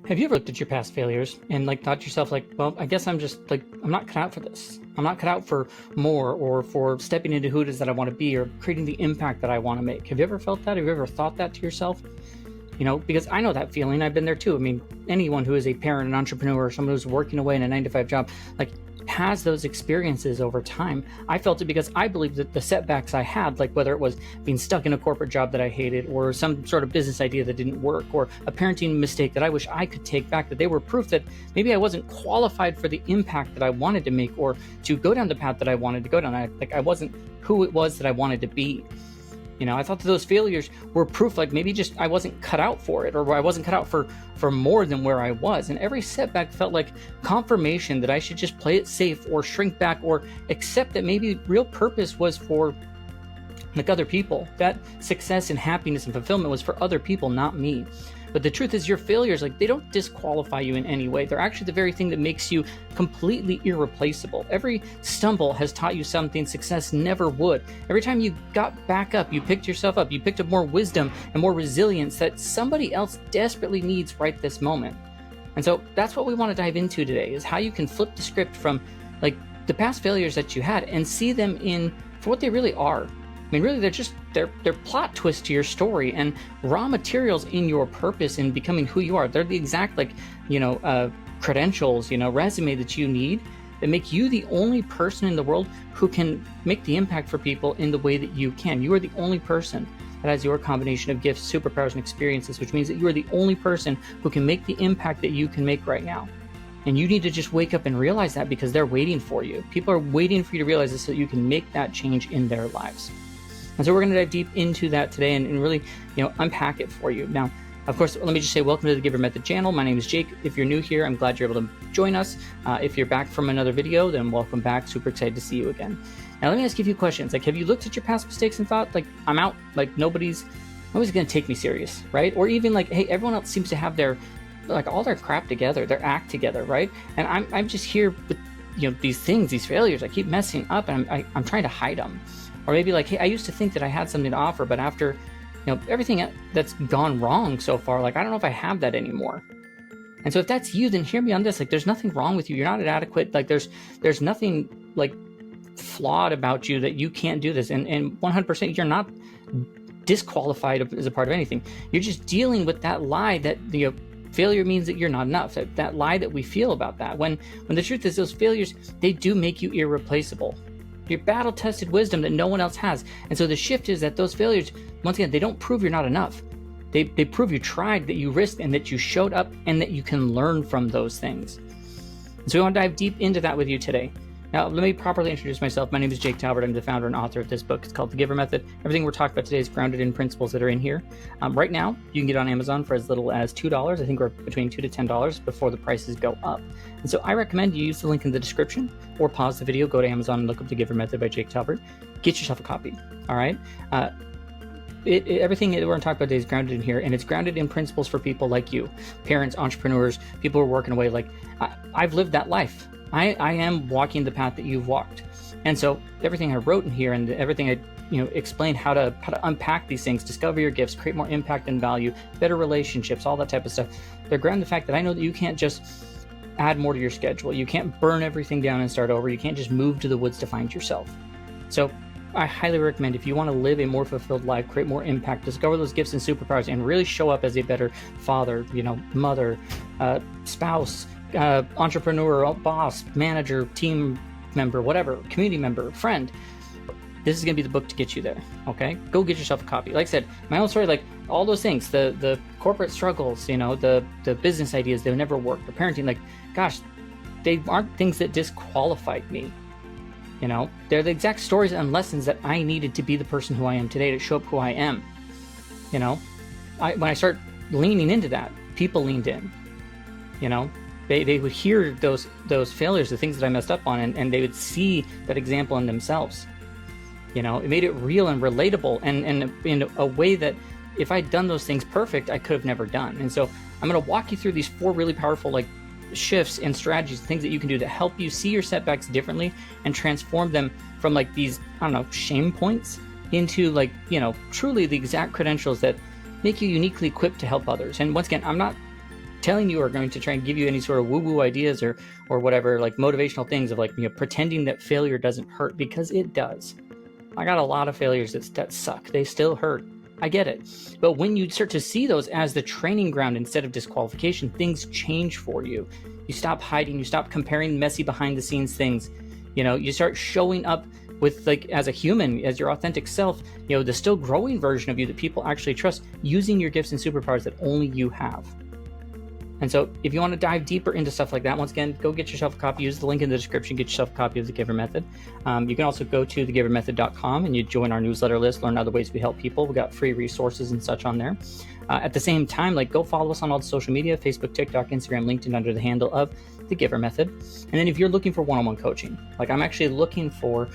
Have you ever looked at your past failures and thought to yourself well, I guess I'm just I'm not cut out for this. I'm not cut out for more or for stepping into who it is that I want to be or creating the impact that I want to make. Have you ever felt that? Have you ever thought that to yourself? Because I know that feeling. I've been there too. I mean, anyone who is a parent, an entrepreneur, or someone who's working away in a 9-to-5 job, has those experiences over time. I felt it because I believe that the setbacks I had, whether it was being stuck in a corporate job that I hated, or some sort of business idea that didn't work, or a parenting mistake that I wish I could take back, that they were proof that maybe I wasn't qualified for the impact that I wanted to make, or to go down the path that I wanted to go down. I wasn't who it was that I wanted to be. I thought that those failures were proof, maybe just I wasn't cut out for it, or I wasn't cut out for more than where I was. And every setback felt like confirmation that I should just play it safe or shrink back or accept that maybe real purpose was for other people. That success and happiness and fulfillment was for other people, not me. But the truth is, your failures, they don't disqualify you in any way. They're actually the very thing that makes you completely irreplaceable. Every stumble has taught you something success never would. Every time you got back up, you picked yourself up, you picked up more wisdom and more resilience that somebody else desperately needs right this moment. And so that's what we want to dive into today, is how you can flip the script from the past failures that you had and see them for what they really are. I mean, really, they're plot twists to your story and raw materials in your purpose in becoming who you are. They're the exact credentials, resume that you need that make you the only person in the world who can make the impact for people in the way that you can. You are the only person that has your combination of gifts, superpowers, and experiences, which means that you are the only person who can make the impact that you can make right now. And you need to just wake up and realize that, because they're waiting for you. People are waiting for you to realize this so that you can make that change in their lives. And so we're going to dive deep into that today and really, unpack it for you. Now, of course, let me just say welcome to the Giver Method channel. My name is Jake. If you're new here, I'm glad you're able to join us. If you're back from another video, then welcome back. Super excited to see you again. Now, let me ask you a few questions. Have you looked at your past mistakes and thought, I'm out, nobody's going to take me serious, right? Or even hey, everyone else seems to have their, all their crap together, their act together, right? And I'm just here with, these things, these failures. I keep messing up and I'm trying to hide them. Or maybe hey, I used to think that I had something to offer, but after, everything that's gone wrong so far, I don't know if I have that anymore. And so if that's you, then hear me on this. There's nothing wrong with you. You're not inadequate. There's nothing flawed about you that you can't do this. And 100% you're not disqualified as a part of anything. You're just dealing with that lie that failure means that you're not enough. That lie that we feel about that. When the truth is, those failures, they do make you irreplaceable. Your battle-tested wisdom that no one else has. And so the shift is that those failures, once again, they don't prove you're not enough. They prove you tried, that you risked, and that you showed up, and that you can learn from those things. And so we want to dive deep into that with you today. Now, let me properly introduce myself. My name is Jake Talbert. I'm the founder and author of this book. It's called The Giver Method. Everything we're talking about today is grounded in principles that are in here. Right now, you can get on Amazon for as little as $2. I think we're between $2 to $10 before the prices go up. And so I recommend you use the link in the description, or pause the video, go to Amazon and look up The Giver Method by Jake Talbert. Get yourself a copy, all right? Everything that we're going to talk about today is grounded in here, and it's grounded in principles for people like you, parents, entrepreneurs, people who are working away. I've lived that life. I am walking the path that you've walked. And so everything I wrote in here and everything I explain how to unpack these things, discover your gifts, create more impact and value, better relationships, all that type of stuff. They're grounded in the fact that I know that you can't just add more to your schedule. You can't burn everything down and start over. You can't just move to the woods to find yourself. So I highly recommend, if you want to live a more fulfilled life, create more impact, discover those gifts and superpowers, and really show up as a better father, mother, spouse, entrepreneur, boss, manager, team member, whatever, community member, friend, this is going to be the book to get you there. Okay, go get yourself a copy. Like I said, my own story, all those things, the corporate struggles, the business ideas that never worked, the parenting, gosh, they aren't things that disqualified me. They're the exact stories and lessons that I needed to be the person who I am today, to show up who I am. When I start leaning into that, people leaned in. They would hear those failures, the things that I messed up on, and they would see that example in themselves. It made it real and relatable, and in a way that if I'd done those things perfect, I could have never done. And so I'm going to walk you through these 4 really powerful shifts and strategies, things that you can do to help you see your setbacks differently and transform them from these, shame points into truly the exact credentials that make you uniquely equipped to help others. And once again, I'm not telling you or going to try and give you any sort of woo-woo ideas or whatever, like motivational things of like, pretending that failure doesn't hurt, because it does. I got a lot of failures that suck. They still hurt. I get it. But when you start to see those as the training ground instead of disqualification, things change for you. You stop hiding. You stop comparing messy behind the scenes things. You start showing up with, like, as a human, as your authentic self, the still growing version of you that people actually trust, using your gifts and superpowers that only you have. And so if you want to dive deeper into stuff like that, once again, go get yourself a copy. Use the link in the description, get yourself a copy of the Giver Method. You can also go to thegivermethod.com and you join our newsletter list, learn other ways we help people. We got free resources and such on there. At the same time, like, go follow us on all the social media, Facebook, TikTok, Instagram, LinkedIn, under the handle of the Giver Method. And then if you're looking for one-on-one coaching, like, I'm actually looking for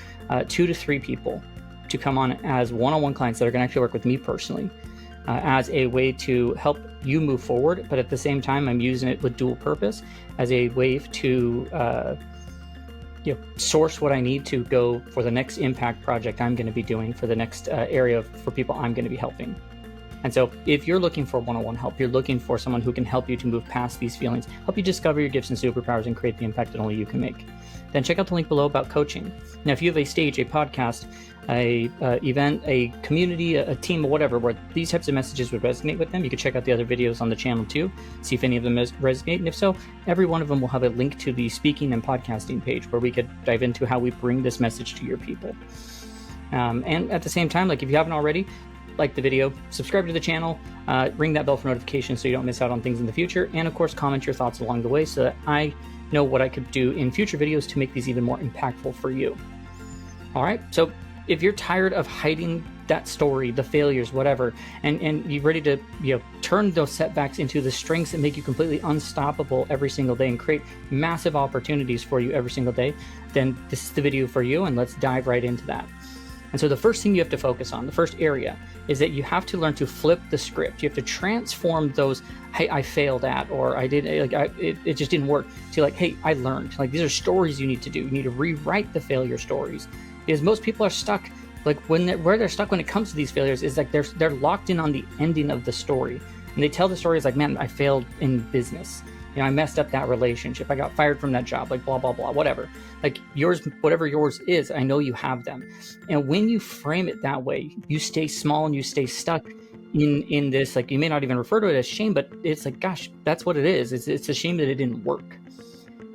2 to 3 people to come on as one-on-one clients that are going to actually work with me personally. As a way to help you move forward, but at the same time, I'm using it with dual purpose as a way to source what I need to go for the next impact project I'm going to be doing, for the next area for people I'm going to be helping. And so if you're looking for one-on-one help, you're looking for someone who can help you to move past these feelings, help you discover your gifts and superpowers and create the impact that only you can make, then check out the link below about coaching. Now, if you have a stage, a podcast, a event, a community, a team, or whatever, where these types of messages would resonate with them, you can check out the other videos on the channel too, see if any of them resonate. And if so, every one of them will have a link to the speaking and podcasting page where we could dive into how we bring this message to your people. And at the same time, like, if you haven't already, like the video, subscribe to the channel, ring that bell for notifications so you don't miss out on things in the future, and of course comment your thoughts along the way so that I know what I could do in future videos to make these even more impactful for you. All right, so if you're tired of hiding that story, the failures, whatever, and you're ready to turn those setbacks into the strengths that make you completely unstoppable every single day and create massive opportunities for you every single day, then this is the video for you, and let's dive right into that. And so the first thing you have to focus on, the first area, is that you have to learn to flip the script. You have to transform those, hey, I failed at, or I did, it just didn't work, to like, hey, I learned. Like, these are stories you need to do. You need to rewrite the failure stories, because most people are stuck. Like, where they're stuck when it comes to these failures is like they're locked in on the ending of the story, and they tell the stories like, man, I failed in business. I messed up that relationship. I got fired from that job, like blah, blah, blah, whatever. Like, yours, whatever yours is, I know you have them. And when you frame it that way, you stay small and you stay stuck in this, like, you may not even refer to it as shame, but it's like, gosh, that's what it is. It's a shame that it didn't work.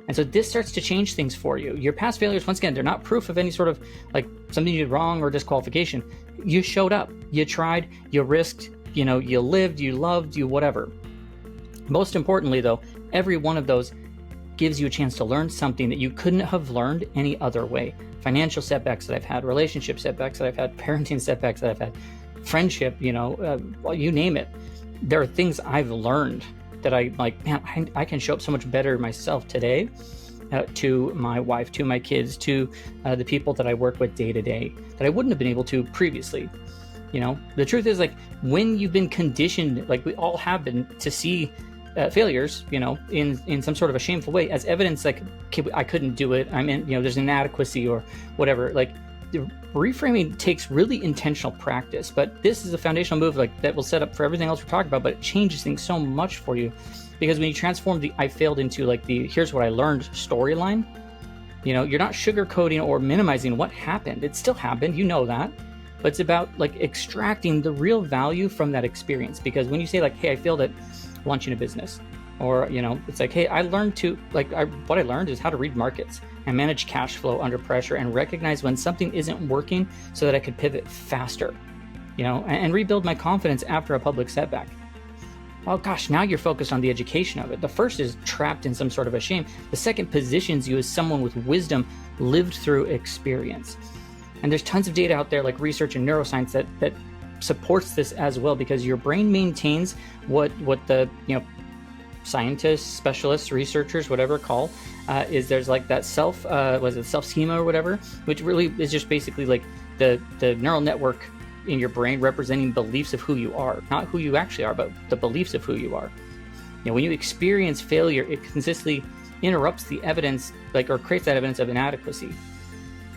And so this starts to change things for you. Your past failures, once again, they're not proof of any sort of like something you did wrong or disqualification. You showed up, you tried, you risked, you lived, you loved, you whatever. Most importantly, though, every one of those gives you a chance to learn something that you couldn't have learned any other way. Financial setbacks that I've had, relationship setbacks that I've had, parenting setbacks that I've had, friendship, well, you name it. There are things I've learned that I like, man, I can show up so much better myself today to my wife, to my kids, to the people that I work with day to day that I wouldn't have been able to previously. The truth is, like, when you've been conditioned, like we all have been, to see failures, in some sort of a shameful way as evidence, like, okay, I couldn't do it, I'm in, there's inadequacy or whatever. Like, the reframing takes really intentional practice, but this is a foundational move, like, that will set up for everything else we're talking about, but it changes things so much for you, because when you transform the I failed into like the here's what I learned storyline, you're not sugarcoating or minimizing what happened. It still happened, that, but it's about like extracting the real value from that experience. Because when you say like, hey, I failed at launching a business, or it's like, hey, I learned to what I learned is how to read markets and manage cash flow under pressure and recognize when something isn't working so that I could pivot faster, and rebuild my confidence after a public setback. Oh gosh, now you're focused on the education of it. The first is trapped in some sort of a shame. The second positions you as someone with wisdom lived through experience. And there's tons of data out there, like research and neuroscience, that supports this as well, because your brain maintains what the scientists, specialists, researchers, whatever call is there's like that self schema or whatever, which really is just basically like the neural network in your brain representing beliefs of who you are, not who you actually are, but the beliefs of who you are. When you experience failure, it consistently interrupts the evidence, or creates that evidence of inadequacy.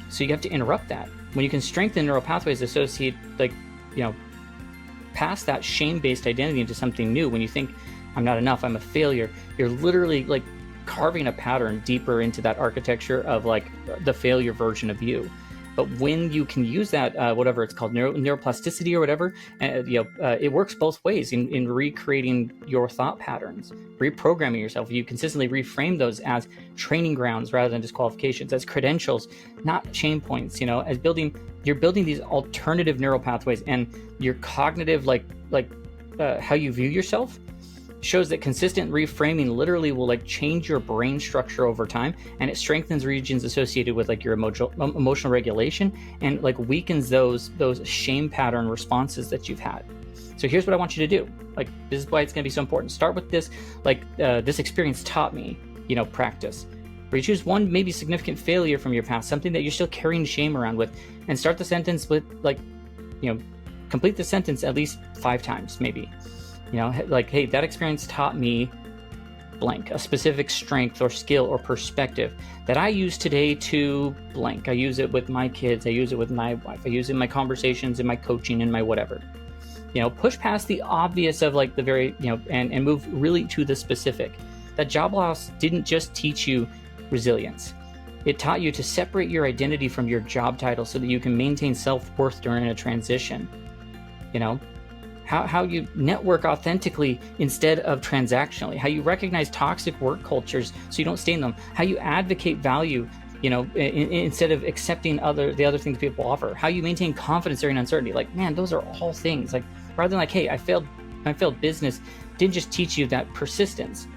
So you have to interrupt that. When you can strengthen neural pathways associate, past that shame-based identity into something new. When you think, I'm not enough, I'm a failure, you're literally like carving a pattern deeper into that architecture of like the failure version of you. But when you can use that, whatever it's called, neuroplasticity or whatever, it works both ways in recreating your thought patterns, reprogramming yourself. You consistently reframe those as training grounds rather than disqualifications, as credentials, not shame points. As you're building these alternative neural pathways, and your cognitive, how you view yourself, shows that consistent reframing literally will like change your brain structure over time, and it strengthens regions associated with like your emotional regulation, and like weakens those shame pattern responses that you've had. So here's what I want you to do. Like, this is why it's going to be so important. Start with this, this experience taught me, practice. Or you choose one maybe significant failure from your past, something that you're still carrying shame around with, and start the sentence with complete the sentence at least 5 times maybe. Hey, that experience taught me blank, a specific strength or skill or perspective that I use today to blank. I use it with my kids, I use it with my wife, I use it in my conversations, in my coaching, in my whatever. Push past the obvious of like the very, and move really to the specific. That job loss didn't just teach you resilience. It taught you to separate your identity from your job title so that you can maintain self-worth during a transition. How you network authentically instead of transactionally, how you recognize toxic work cultures so you don't stay in them, how you advocate value, instead of accepting the other things people offer, how you maintain confidence during uncertainty. Like, man, those are all things. Like, rather than like, hey, I failed business, didn't just teach you that persistence.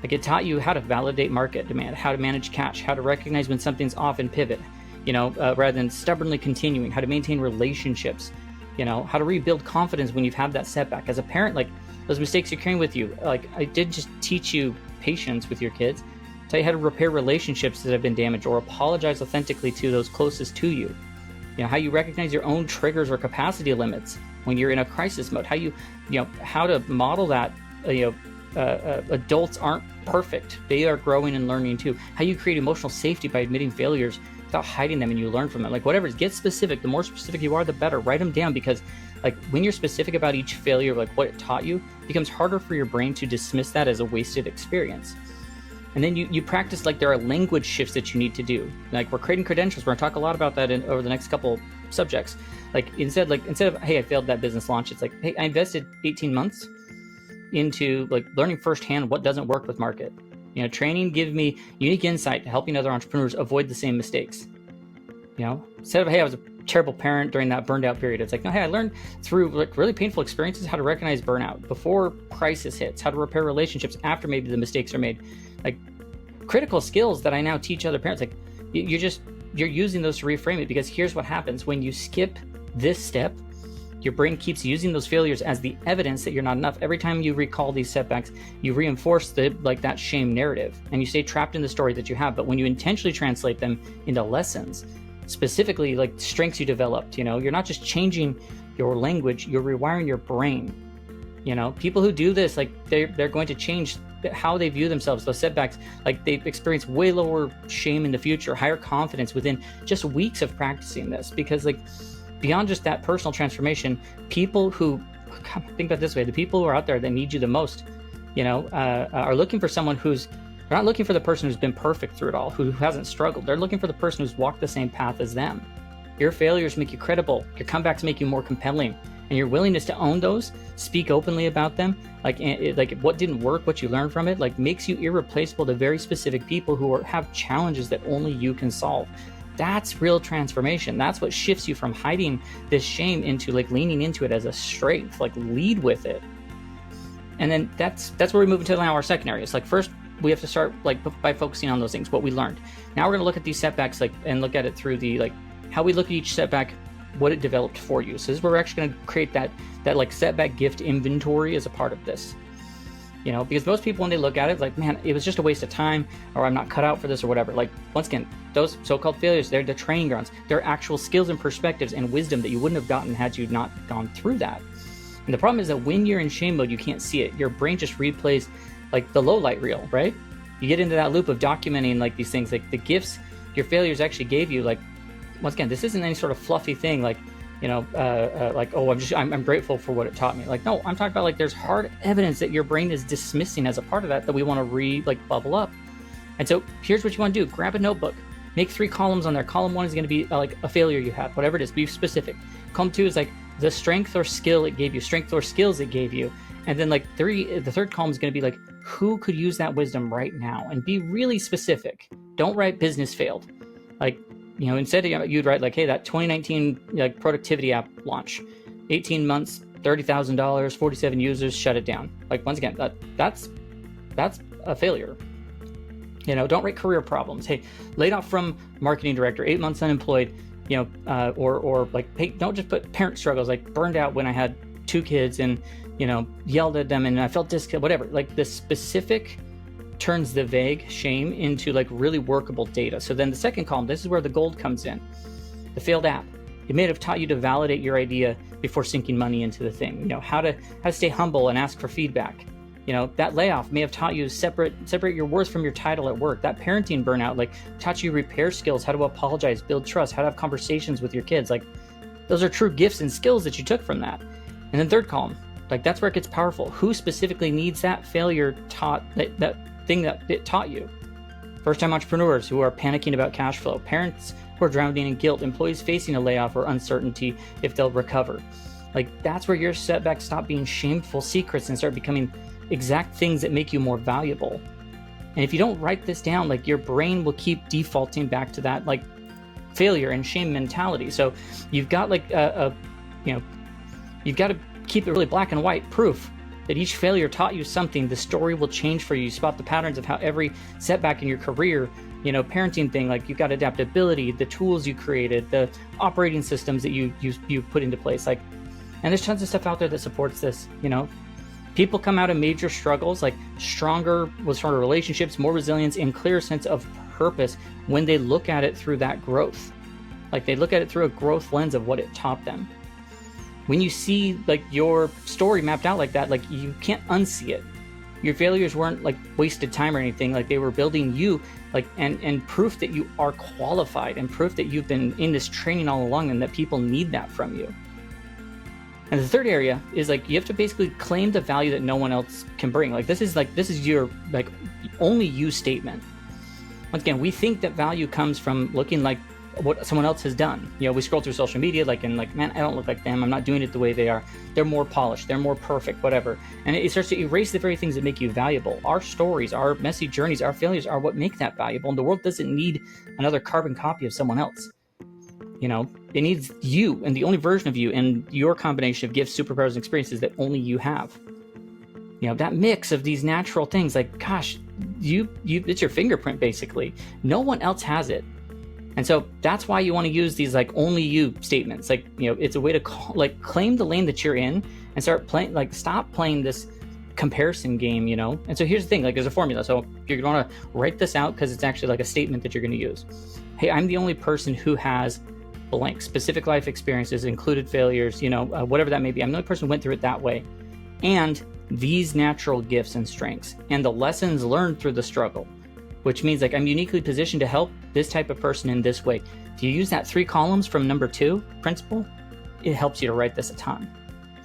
Like, it taught you how to validate market demand, how to manage cash, how to recognize when something's off and pivot, rather than stubbornly continuing, how to maintain relationships, how to rebuild confidence when you've had that setback. As a parent, like, those mistakes you're carrying with you, like, I didn't just teach you patience with your kids, tell you how to repair relationships that have been damaged, or apologize authentically to those closest to you. How you recognize your own triggers or capacity limits when you're in a crisis mode, how to model that, adults aren't perfect. They are growing and learning too. How you create emotional safety by admitting failures without hiding them, and you learn from them. Like, whatever, get specific. The more specific you are, the better. Write them down, because like when you're specific about each failure, like what it taught you, it becomes harder for your brain to dismiss that as a wasted experience. And then you practice, like, there are language shifts that you need to do. Like, we're creating credentials. We're gonna talk a lot about that over the next couple subjects. Like, instead of, hey, I failed that business launch, it's like, hey, I invested 18 months into like learning firsthand what doesn't work with market. Training gives me unique insight to helping other entrepreneurs avoid the same mistakes. Instead of, hey, I was a terrible parent during that burned out period, it's like, no, hey, I learned through like really painful experiences how to recognize burnout before crisis hits, how to repair relationships after maybe the mistakes are made. Like, critical skills that I now teach other parents. Like, you're using those to reframe it, because here's what happens when you skip this step. Your brain keeps using those failures as the evidence that you're not enough. Every time you recall these setbacks, you reinforce that shame narrative, and you stay trapped in the story that you have. But when you intentionally translate them into lessons, specifically like strengths you developed, you're not just changing your language, you're rewiring your brain. People who do this, like, they're going to change how they view themselves. Those setbacks, like, they experience way lower shame in the future, higher confidence within just weeks of practicing this. Because, like, beyond just that personal transformation, people who, think about it this way, the people who are out there that need you the most, are looking for someone they're not looking for the person who's been perfect through it all, who hasn't struggled. They're looking for the person who's walked the same path as them. Your failures make you credible. Your comebacks make you more compelling. And your willingness to own those, speak openly about them, like what didn't work, what you learned from it, like, makes you irreplaceable to very specific people who have challenges that only you can solve. That's real transformation. That's what shifts you from hiding this shame into like leaning into it as a strength. Like, lead with it. And then that's where we move into now our second area. It's like, first we have to start like by focusing on those things, what we learned. Now we're going to look at these setbacks, like, and look at it through the, like, how we look at each setback, what it developed for you. So this is where we're actually going to create that like setback gift inventory as a part of this. Because most people, when they look at it, like, man, it was just a waste of time, or I'm not cut out for this, or whatever. Like, once again, those so-called failures, they're the training grounds. They're actual skills and perspectives and wisdom that you wouldn't have gotten had you not gone through that. And the problem is that when you're in shame mode, you can't see it. Your brain just replays like the low light reel, right? You get into that loop of documenting like these things, like the gifts your failures actually gave you. Like, once again, this isn't any sort of fluffy thing. Like, like, oh, I'm grateful for what it taught me. Like, no, I'm talking about like there's hard evidence that your brain is dismissing as a part of that we want to bubble up. And so here's what you want to do. Grab a notebook, make 3 columns on there. Column 1 is going to be like a failure you had, whatever it is, be specific. Column 2 is like the strength or skill it gave you, strength or skills it gave you. And then like the third column is going to be like, who could use that wisdom right now? And be really specific. Don't write business failed. Like, instead you'd write like, hey, that 2019 like productivity app launch, 18 months, $30,000, 47 users, shut it down. Like, once again, that's a failure. Don't write career problems. Hey, laid off from marketing director, 8 months unemployed, or like, hey, don't just put parent struggles, like burned out when I had 2 kids and, yelled at them and I felt whatever. Like, the specific turns the vague shame into like really workable data. So then the second column, this is where the gold comes in. The failed app. It may have taught you to validate your idea before sinking money into the thing. How to stay humble and ask for feedback. That layoff may have taught you to separate your worth from your title at work. That parenting burnout, like, taught you repair skills, how to apologize, build trust, how to have conversations with your kids. Like, those are true gifts and skills that you took from that. And then third column, like, that's where it gets powerful. Who specifically needs that failure taught, that thing that it taught you? First-time entrepreneurs who are panicking about cash flow, parents who are drowning in guilt, employees facing a layoff or uncertainty if they'll recover. Like, that's where your setbacks stop being shameful secrets and start becoming exact things that make you more valuable. And if you don't write this down, like, your brain will keep defaulting back to that like failure and shame mentality. So you've got like you've got to keep it really black and white proof that each failure taught you something. The story will change for you. You spot the patterns of how every setback in your career, parenting thing, like, you've got adaptability, the tools you created, the operating systems that you put into place. Like, and there's tons of stuff out there that supports this. People come out of major struggles like stronger relationships, more resilience, and clearer sense of purpose when they look at it through that growth. Like, they look at it through a growth lens of what it taught them. When you see like your story mapped out like that, like, you can't unsee it. Your failures weren't like wasted time or anything. Like, they were building you, like, and proof that you are qualified, and proof that you've been in this training all along and that people need that from you. And the third area is like, you have to basically claim the value that no one else can bring. Like, this is your like only you statement. Once again, we think that value comes from looking like what someone else has done. We scroll through social media and man, I don't look like them. I'm not doing it the way they are. They're more polished. They're more perfect, whatever. And it starts to erase the very things that make you valuable. Our stories, our messy journeys, our failures are what make that valuable. And the world doesn't need another carbon copy of someone else. It needs you, and the only version of you, and your combination of gifts, superpowers, and experiences that only you have. That mix of these natural things, like, gosh, it's your fingerprint, basically. No one else has it. And so that's why you want to use these like only you statements. Like, it's a way to claim the lane that you're in and start playing, like, stop playing this comparison game, And so here's the thing, like, there's a formula. So you're going to want to write this out because it's actually like a statement that you're going to use. Hey, I'm the only person who has blank specific life experiences, included failures, whatever that may be. I'm the only person who went through it that way. And these natural gifts and strengths and the lessons learned through the struggle, which means like I'm uniquely positioned to help this type of person in this way. If you use that 3 columns from number 2 principle, it helps you to write this a ton.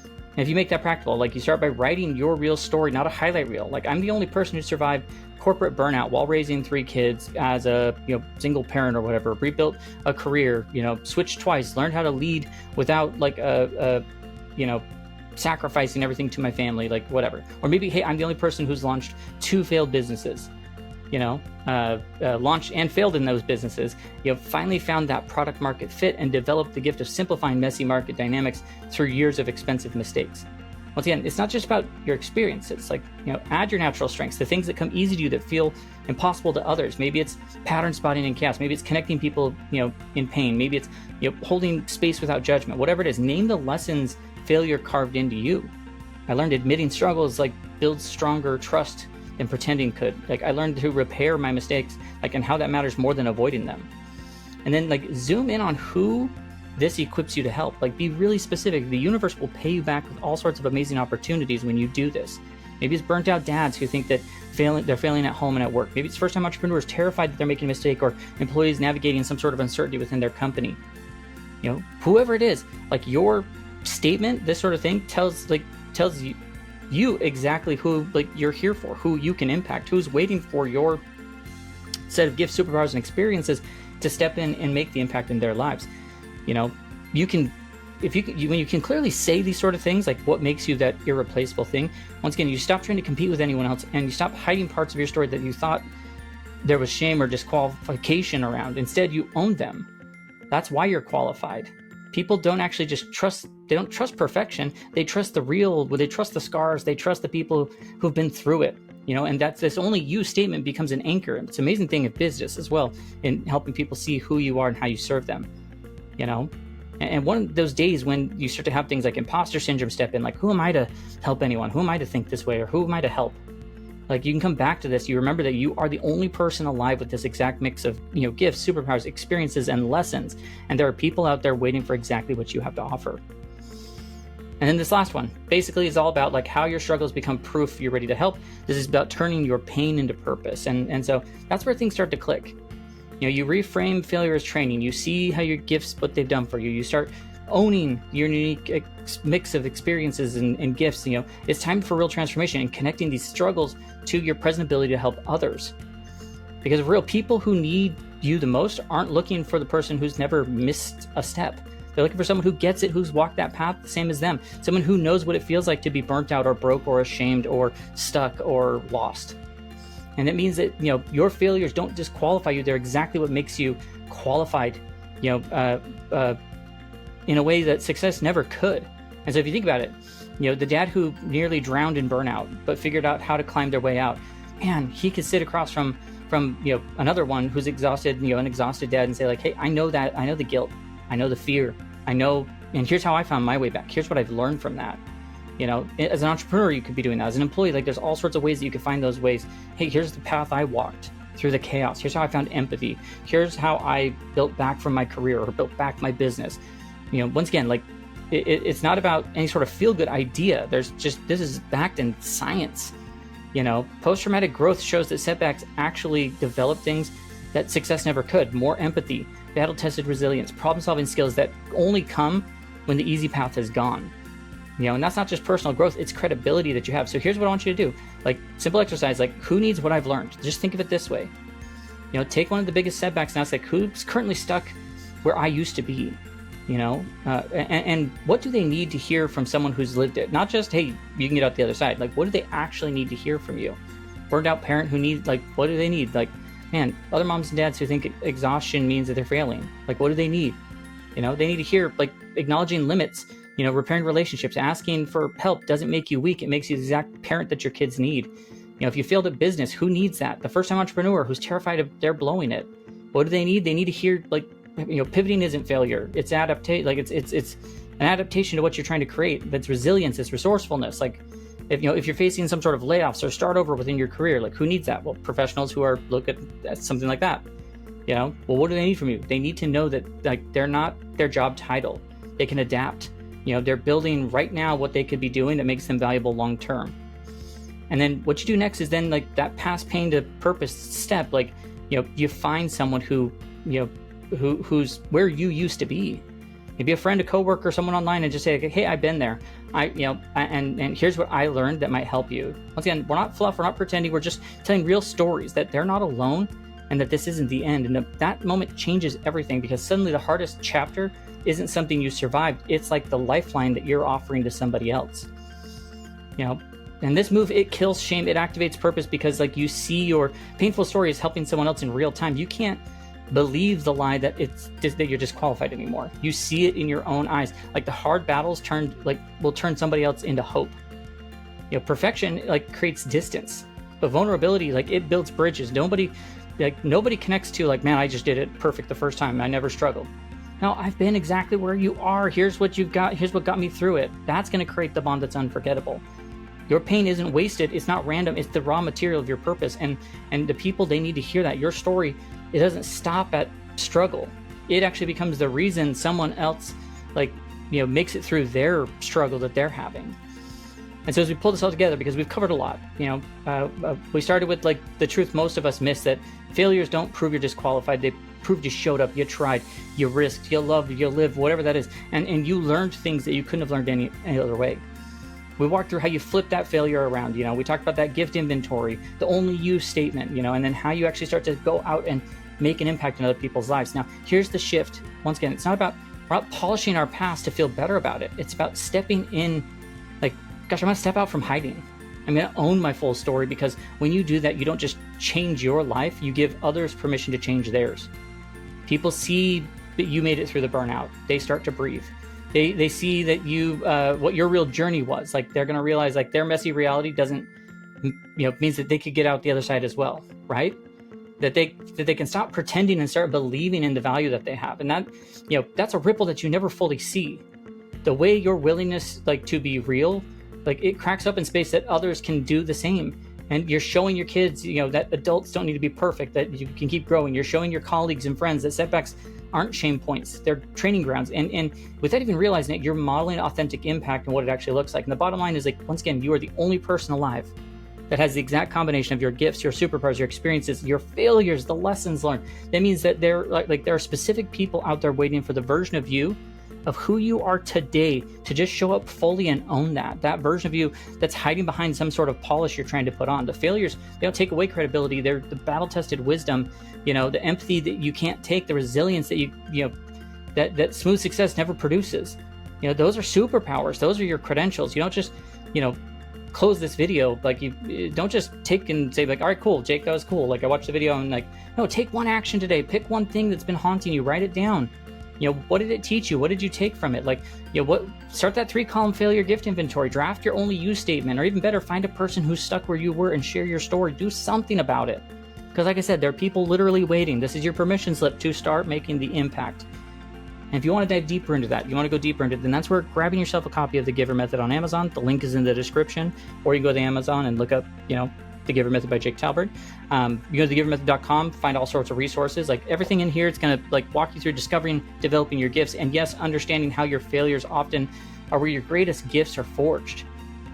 And if you make that practical, like, you start by writing your real story, not a highlight reel. Like, I'm the only person who survived corporate burnout while raising 3 kids as a single parent or whatever, rebuilt a career, switched twice, learned how to lead without like sacrificing everything to my family, like, whatever. Or maybe, hey, I'm the only person who's launched 2 failed businesses, launched and failed in those businesses, finally found that product market fit and developed the gift of simplifying messy market dynamics through years of expensive mistakes. Once again, it's not just about your experiences. Like, add your natural strengths, the things that come easy to you that feel impossible to others. Maybe it's pattern spotting in chaos. Maybe it's connecting people, in pain. Maybe it's, holding space without judgment. Whatever it is, name the lessons failure carved into you. I learned admitting struggles like builds stronger trust than pretending could. Like, I learned to repair my mistakes, like, and how that matters more than avoiding them. And then, like, zoom in on who this equips you to help. Like, be really specific. The universe will pay you back with all sorts of amazing opportunities when you do this. Maybe it's burnt out dads who think that they're failing at home and at work. Maybe it's first-time entrepreneurs terrified that they're making a mistake, or employees navigating some sort of uncertainty within their company. whoever it is, like your statement, this sort of thing tells you exactly who you're here for, who you can impact, who's waiting for your set of gifts, superpowers, and experiences to step in and make the impact in their lives. You can, when you can clearly say these sort of things, like what makes you that irreplaceable thing, once again, you stop trying to compete with anyone else, and you stop hiding parts of your story that you thought there was shame or disqualification around. Instead, you own them. That's why you're qualified. People don't actually just trust, they don't trust perfection. They trust the real, they trust the scars, they trust the people who've been through it, and that's this only you statement becomes an anchor. And it's an amazing thing in business as well, in helping people see who you are and how you serve them, And one of those days when you start to have things like imposter syndrome step in, like, who am I to help anyone? Who am I to think this way? Or who am I to help? Like, you can come back to this. You remember that you are the only person alive with this exact mix of, gifts, superpowers, experiences, and lessons. And there are people out there waiting for exactly what you have to offer. And then this last one, basically is all about like how your struggles become proof you're ready to help. This is about turning your pain into purpose. And so that's where things start to click. You reframe failure as training. You see how your gifts, what they've done for you. You start owning your unique mix of experiences and gifts. It's time for real transformation and connecting these struggles to your present ability to help others. Because real people who need you the most aren't looking for the person who's never missed a step. They're looking for someone who gets it, who's walked that path the same as them. Someone who knows what it feels like to be burnt out or broke or ashamed or stuck or lost. And it means that, your failures don't disqualify you. They're exactly what makes you qualified, in a way that success never could. And so if you think about it, the dad who nearly drowned in burnout, but figured out how to climb their way out, man, he could sit across from another one who's exhausted, an exhausted dad, and say like, hey, I know that, I know the guilt, I know the fear, I know, and here's how I found my way back. Here's what I've learned from that. As an entrepreneur, you could be doing that. As an employee, like there's all sorts of ways that you can find those ways. Hey, here's the path I walked through the chaos. Here's how I found empathy. Here's how I built back from my career or built back my business. Once again, like it's not about any sort of feel-good idea. This is backed in science. Post-traumatic growth shows that setbacks actually develop things that success never could. More empathy, battle-tested resilience, problem-solving skills that only come when the easy path is gone. And that's not just personal growth, it's credibility that you have. So here's what I want you to do. Like, simple exercise, like, who needs what I've learned? Just think of it this way. Take one of the biggest setbacks and ask, like, who's currently stuck where I used to be? And what do they need to hear from someone who's lived it? Not just, hey, you can get out the other side. Like, what do they actually need to hear from you? Burned out parent who needs, like, what do they need? Like, man, other moms and dads who think exhaustion means that they're failing. Like, what do they need? They need to hear, like, acknowledging limits, repairing relationships, asking for help doesn't make you weak. It makes you the exact parent that your kids need. If you failed at business, who needs that? The first-time entrepreneur who's terrified of they're blowing it. What do they need? They need to hear, like, pivoting isn't failure. It's adaptation. Like it's an adaptation to what you're trying to create. That's resilience. It's resourcefulness. Like if you're facing some sort of layoffs or start over within your career, like who needs that? Well, professionals who are look at something like that. Well, what do they need from you? They need to know that like they're not their job title. They can adapt. They're building right now what they could be doing that makes them valuable long term. And then what you do next is then like that past pain to purpose step. Like you find someone who who's where you used to be. Maybe a friend, a coworker, someone online, and just say, hey, I've been there. And here's what I learned that might help you. Once again, we're not fluff, we're not pretending, we're just telling real stories that they're not alone and that this isn't the end. And that moment changes everything, because suddenly the hardest chapter isn't something you survived. It's like the lifeline that you're offering to somebody else. And this move, it kills shame, it activates purpose, because like you see your painful story is helping someone else in real time. You can't believe the lie that that you're disqualified anymore. You see it in your own eyes. Like the hard battles will turn somebody else into hope. Perfection like creates distance, but vulnerability, like it builds bridges. Nobody connects to like, man, I just did it perfect the first time, I never struggled. No, I've been exactly where you are. Here's what you've got. Here's what got me through it. That's going to create the bond that's unforgettable. Your pain isn't wasted. It's not random. It's the raw material of your purpose. And the people, they need to hear that. Your story, it doesn't stop at struggle. It actually becomes the reason someone else makes it through their struggle that they're having. And so as we pull this all together, because we've covered a lot, we started with like the truth most of us miss, that failures don't prove you're disqualified. They proved you showed up, you tried, you risked, you loved, you lived, whatever that is. And you learned things that you couldn't have learned any other way. We walked through how you flip that failure around. We talked about that gift inventory, the only you statement, and then how you actually start to go out and make an impact in other people's lives. Now, here's the shift. Once again, we're not polishing our past to feel better about it. It's about stepping in, like, gosh, I'm going to step out from hiding. I'm going to own my full story, because when you do that, you don't just change your life, you give others permission to change theirs. People see that you made it through the burnout. They start to breathe. They see that you, what your real journey was. Like, they're going to realize, like, their messy reality doesn't, means that they could get out the other side as well, right? That they can stop pretending and start believing in the value that they have. And that, that's a ripple that you never fully see. The way your willingness, like, to be real, like, it cracks up in space that others can do the same. And you're showing your kids, that adults don't need to be perfect, that you can keep growing. You're showing your colleagues and friends that setbacks aren't shame points, they're training grounds. And without even realizing it, you're modeling authentic impact and what it actually looks like. And the bottom line is, like, once again, you are the only person alive that has the exact combination of your gifts, your superpowers, your experiences, your failures, the lessons learned. That means that there are specific people out there waiting for the version of you, of who you are today, to just show up fully and own that version of you that's hiding behind some sort of polish you're trying to put on. The failures, they don't take away credibility. They're the battle-tested wisdom, the empathy that you can't take, the resilience that that smooth success never produces. Those are superpowers. Those are your credentials. You don't just, close this video, like, you don't just take and say, like, all right, cool, Jake, that was cool, like, I watched the video, and, like, no, take one action today. Pick one thing that's been haunting you, write it down. What did it teach you? What did you take from it? Like, start that 3-column failure gift inventory, draft your only you statement, or even better, find a person who's stuck where you were and share your story. Do something about it. Because, like I said, there are people literally waiting. This is your permission slip to start making the impact. And if you want to dive deeper into that, you want to go deeper into it, then that's where grabbing yourself a copy of the GIVER method on Amazon. The link is in the description, or you can go to Amazon and look up, the GIVER method by Jake Talbert. You go to thegivermethod.com, find all sorts of resources. Like, everything in here, it's going to, like, walk you through discovering, developing your gifts, and yes, understanding how your failures often are where your greatest gifts are forged.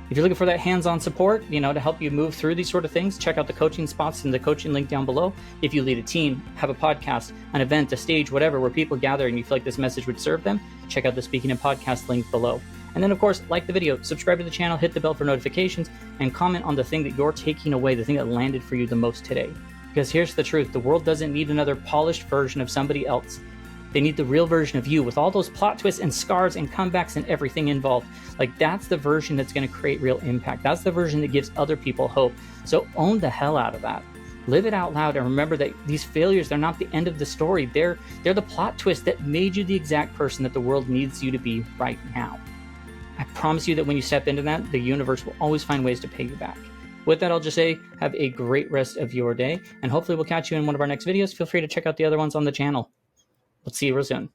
If you're looking for that hands-on support, to help you move through these sort of things, check out the coaching spots in the coaching link down below. If you lead a team, have a podcast, an event, a stage, whatever, where people gather and you feel like this message would serve them, check out the Speaking and Podcast link below. And then, of course, like the video, subscribe to the channel, hit the bell for notifications, and comment on the thing that you're taking away, the thing that landed for you the most today. Because here's the truth. The world doesn't need another polished version of somebody else. They need the real version of you, with all those plot twists and scars and comebacks and everything involved. Like, that's the version that's going to create real impact. That's the version that gives other people hope. So own the hell out of that. Live it out loud, and remember that these failures, they're not the end of the story. They're the plot twist that made you the exact person that the world needs you to be right now. I promise you that when you step into that, the universe will always find ways to pay you back. With that, I'll just say, have a great rest of your day, and hopefully we'll catch you in one of our next videos. Feel free to check out the other ones on the channel. Let's see you real soon.